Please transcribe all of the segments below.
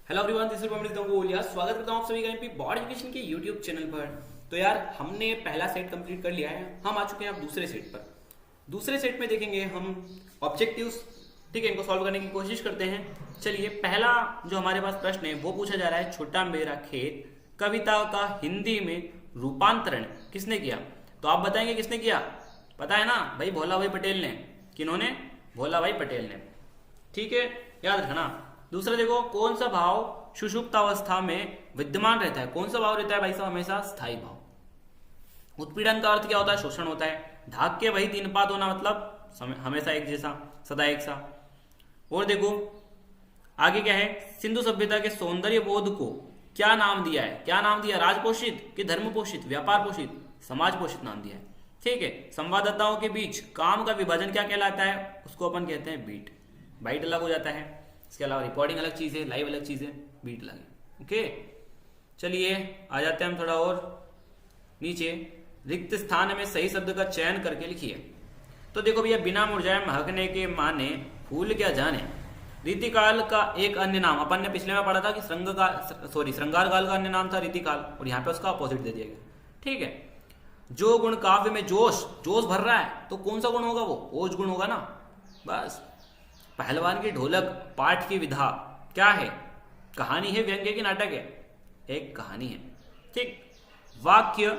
Hello everyone, this is Pamneet Gangolia. स्वागत करता हूं आप सभी का एमपी बोर्ड एजुकेशन के यूट्यूब चैनल पर। तो यार, हमने पहला सेट कंप्लीट कर लिया है, हम आ चुके हैं अब दूसरे सेट पर। दूसरे सेट में देखेंगे हम ऑब्जेक्टिव्स, ठीक है, इनको सॉल्व करने की कोशिश करते हैं। चलिए, पहला जो हमारे पास प्रश्न है वो पूछा जा रहा है, छोटा मेरा खेत कविता का हिंदी में रूपांतरण किसने किया? तो आप बताएंगे किसने किया? पता है ना भाई, भोला भाई पटेल ने। किन्होंने? भोला भाई पटेल ने। ठीक है, याद रखना। दूसरा देखो, कौन सा भाव सुषुप्तावस्था में विद्यमान रहता है? कौन सा भाव रहता है भाई साहब? हमेशा स्थायी भाव। उत्पीड़न का अर्थ क्या होता है? शोषण होता है। धाक के वही तीन पात होना मतलब हमेशा एक जैसा, सदा एक सा। और देखो आगे क्या है, सिंधु सभ्यता के सौंदर्य बोध को क्या नाम दिया है? क्या नाम दिया? राजपोषित कि धर्म पोषित, व्यापार पोषित, समाज पोषित नाम दिया है। ठीक है, संवाददाताओं के बीच काम का विभाजन क्या कहलाता है? उसको अपन कहते हैं बीट। बाइट अलग हो जाता है, इसके अलावा रिकॉर्डिंग अलग चीज है, लाइव अलग चीज है, बीट अलग है। ओके, चलिए आ जाते हैं हम थोड़ा और नीचे। रिक्त स्थान में सही शब्द का चयन करके लिखिए। तो देखो भैया, बिना मुरझाए महकने के माने फूल क्या जाने। रीतिकाल का एक अन्य नाम, अपन ने पिछले में पढ़ा था कि श्रृंगार काल का अन्य नाम था रीतिकाल, और यहाँ पे उसका अपोजिट दे दिया गया। ठीक है, जो गुण काव्य में जोश भर रहा है, तो कौन सा गुण होगा? वो ओज गुण होगा ना। बस। पहलवान की ढोलक पाठ की विधा क्या है? कहानी है, व्यंग्य की नाटक है? एक कहानी है। ठीक। वाक्य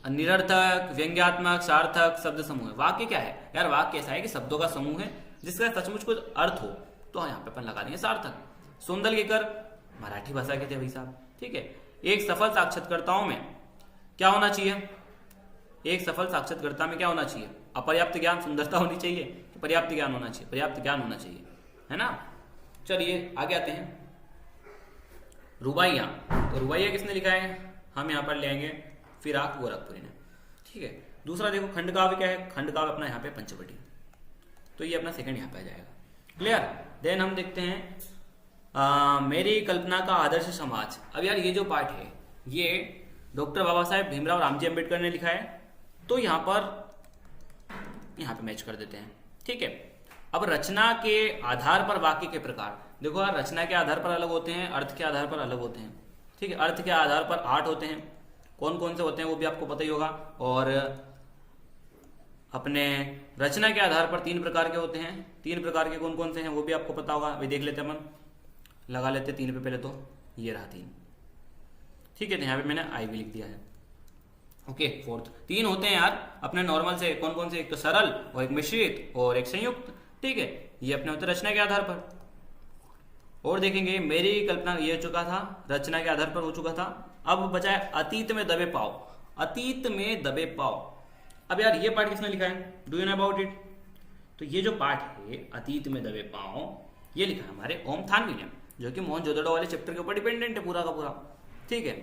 निरर्थक, व्यंग्यात्मक, सार्थक शब्द समूह है। वाक्य क्या है यार? वाक्य ऐसा है कि शब्दों का समूह है जिसका सचमुच कुछ अर्थ हो, तो यहाँ पे अपन लगा देंगे सार्थक। सौंदर्यकर मराठी भाषा के थे भाई साहब। ठीक है, एक सफल साक्षात्कारताओं में क्या होना चाहिए? एक सफल साक्षात्कारता में क्या होना चाहिए? अपर्याप्त ज्ञान, सुंदरता होनी चाहिए, पर्याप्त ज्ञान होना चाहिए? पर्याप्त ज्ञान होना चाहिए, है ना। चलिए आगे आते हैं। रुबाइया, तो रुबाइया किसने लिखा है? हम यहाँ पर ले आएंगे फिराक गोरखपुरी ने। ठीक है, दूसरा देखो, खंड काव्य क्या है? खंड काव्य अपना यहाँ पे पंचवटी, तो ये अपना सेकंड यहाँ पे आ जाएगा। क्लियर। देन हम देखते हैं मेरी कल्पना का आदर्श समाज। अब यार, ये जो पार्ट है ये डॉक्टर बाबा साहेब भीमराव रामजी अम्बेडकर ने लिखा है, तो यहाँ पे मैच कर देते हैं। ठीक है, अब रचना के आधार पर वाक्य के प्रकार देखो यार, रचना के आधार पर अलग होते हैं, अर्थ के आधार पर अलग होते हैं। ठीक है, अर्थ के आधार पर 8 होते हैं। कौन कौन से होते हैं वो भी आपको पता ही होगा। और अपने रचना के आधार पर 3 प्रकार के होते हैं। 3 प्रकार के कौन कौन से हैं वो भी आपको पता होगा। अभी देख लेते हैं, अपन लगा लेते 3 पे पहले। तो ये रहा 3। ठीक है, तो यहाँ पे मैंने आई भी लिख दिया है। ओके, फोर्थ 3 होते हैं यार अपने नॉर्मल से। कौन कौन से? एक तो सरल, और एक मिश्रित, और एक संयुक्त। ठीक है, ये अपने होते रचना के आधार पर। और देखेंगे मेरी कल्पना, ये हो चुका था, रचना के आधार पर हो चुका था। अब बचा है अतीत में दबे पाओ। अतीत में दबे पाओ। अब यार, ये पार्ट किसने लिखा है? Do you know about it? तो ये जो पार्ट है अतीत में दबे पाओ, ये लिखा है हमारे ओम थानवी ने, जो कि मोहनजोदड़ो वाले चैप्टर के ऊपर डिपेंडेंट है पूरा का पूरा। ठीक है,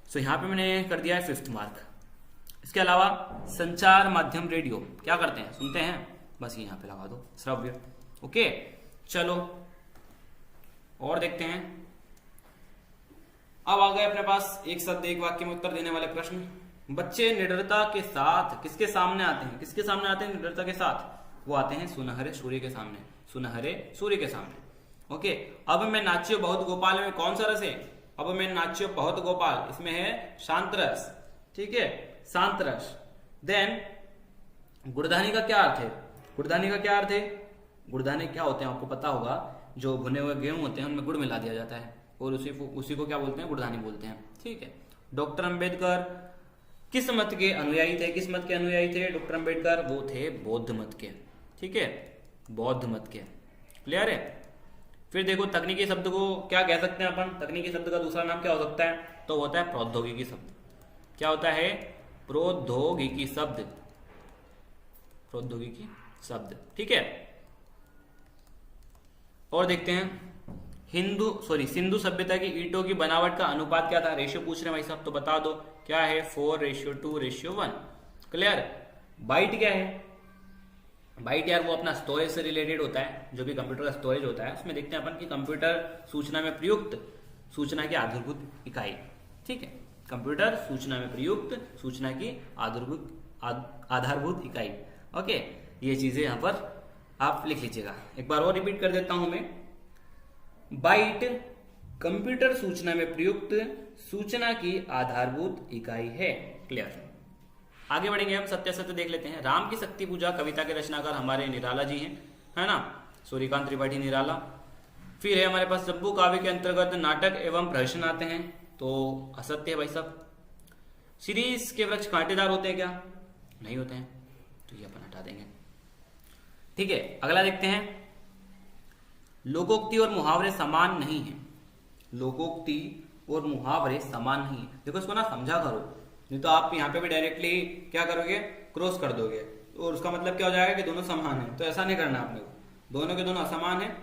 सो यहाँ पे मैंने कर दिया है 5th मार्क। इसके अलावा संचार माध्यम रेडियो क्या करते हैं? सुनते हैं, बस ये यहाँ पे लगा दो, श्रव्य। ओके, चलो और देखते हैं। अब आ गए अपने पास एक शब्द एक वाक्य में उत्तर देने वाले प्रश्न। बच्चे निडरता के साथ किसके सामने आते हैं? किसके सामने आते हैं निडरता के साथ? वो आते हैं सुनहरे सूर्य के सामने। सुनहरे सूर्य के सामने। ओके, अब मैं नाच्यो बहुत गोपाल में कौन सा रस है? अब मैं नाच्यो बहुत गोपाल, इसमें है शांत रस। ठीक है, शांत रस। देन गुड़धानी का क्या अर्थ है? गुड़धानी का क्या अर्थ है? गुड़धानी क्या होते हैं आपको पता होगा, जो भुने हुए गेहूं होते हैं उनमें गुड़ मिला दिया जाता है, और उसी को क्या बोलते हैं? गुड़धानी बोलते हैं। ठीक है, डॉक्टर अंबेडकर किस मत के अनुयायी थे? किस मत के अनुयायी थे डॉक्टर अंबेडकर? वो थे बौद्ध मत के। ठीक है, बौद्ध मत के। क्लियर है। फिर देखो, तकनीकी शब्द को क्या कह सकते हैं अपन? तकनीकी शब्द का दूसरा नाम क्या हो सकता है? तो होता है प्रौद्योगिकी शब्द। क्या होता है? प्रौद्योगिकी शब्द। प्रौद्योगिकी शब्द। ठीक है, और देखते हैं सिंधु सभ्यता की ईंटों की बनावट का अनुपात क्या था? रेशियो पूछ रहे हैं भाई साहब, तो बता दो क्या है? 4:2:1। क्लियर। बाइट क्या है? बाइट यार वो अपना स्टोरेज से रिलेटेड होता है, जो भी कंप्यूटर का स्टोरेज होता है उसमें देखते हैं अपन कि कंप्यूटर सूचना में प्रयुक्त सूचना की आधारभूत इकाई। ठीक है, कंप्यूटर सूचना में प्रयुक्त सूचना की आधारभूत इकाई। ओके, ये चीजें यहां पर आप लिख लीजिएगा। एक बार और रिपीट कर देता हूं मैं। बाइट कंप्यूटर सूचना में प्रयुक्त सूचना की आधारभूत इकाई है। क्लियर। आगे बढ़ेंगे हम, सत्यासत्य देख लेते हैं। राम की शक्ति पूजा कविता के रचनाकार हमारे निराला जी हैं, है ना, सूर्यकांत त्रिपाठी निराला। फिर है हमारे पास जब्बू काव्य के अंतर्गत नाटक एवं प्रहसन आते हैं, तो असत्य है भाई साहब। शीरीष के वृक्ष कांटेदार होते हैं क्या? नहीं होते हैं, तो ये अपन हटा देंगे। ठीक है, अगला देखते हैं। लोकोक्ति और मुहावरे समान नहीं है। लोकोक्ति और मुहावरे समान नहीं है। देखो इसको ना समझा करो, नहीं तो आप यहाँ पे भी डायरेक्टली क्या करोगे, क्रॉस कर दोगे, और उसका मतलब क्या हो जाएगा कि दोनों समान है। तो ऐसा नहीं करना आपने को, दोनों के दोनों असमान है,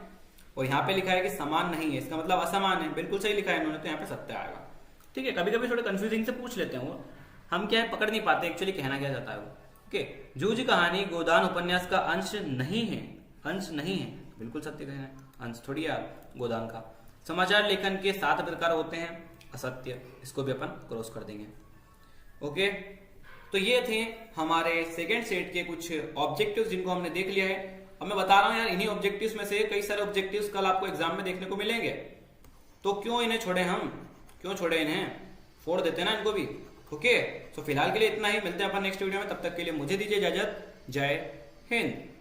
और यहाँ पे लिखा है कि समान नहीं है, इसका मतलब असमान है। बिल्कुल सही लिखा है इन्होंने, तो यहाँ पे सत्य आएगा। ठीक है, कभी कभी थोड़े कंफ्यूजिंग से पूछ लेते हैं वो, हम क्या है पकड़ नहीं पाते एक्चुअली कहना क्या जाता है वो। ओके, जूझ कहानी गोदान उपन्यास का अंश नहीं है। अंश नहीं है, बिल्कुल सत्य कहना है, अंश थोड़ी यार गोदान का। समाचार लेखन के 7 प्रकार होते हैं, असत्य, इसको भी अपन क्रॉस कर देंगे। ओके, तो ये थे हमारे सेकेंड सेट के कुछ ऑब्जेक्टिव्स जिनको हमने देख लिया है। अब मैं बता रहा हूं यार, इन्हीं ऑब्जेक्टिव्स में से कई सारे ऑब्जेक्टिव्स कल आपको एग्जाम में देखने को मिलेंगे, तो क्यों इन्हें छोड़े, हम क्यों छोड़े इन्हें, फोड़ देते ना इनको भी। ओके, तो फिलहाल के लिए इतना ही, मिलते हैं अपन नेक्स्ट वीडियो में, तब तक के लिए मुझे दीजिए इजाजत। जय हिंद।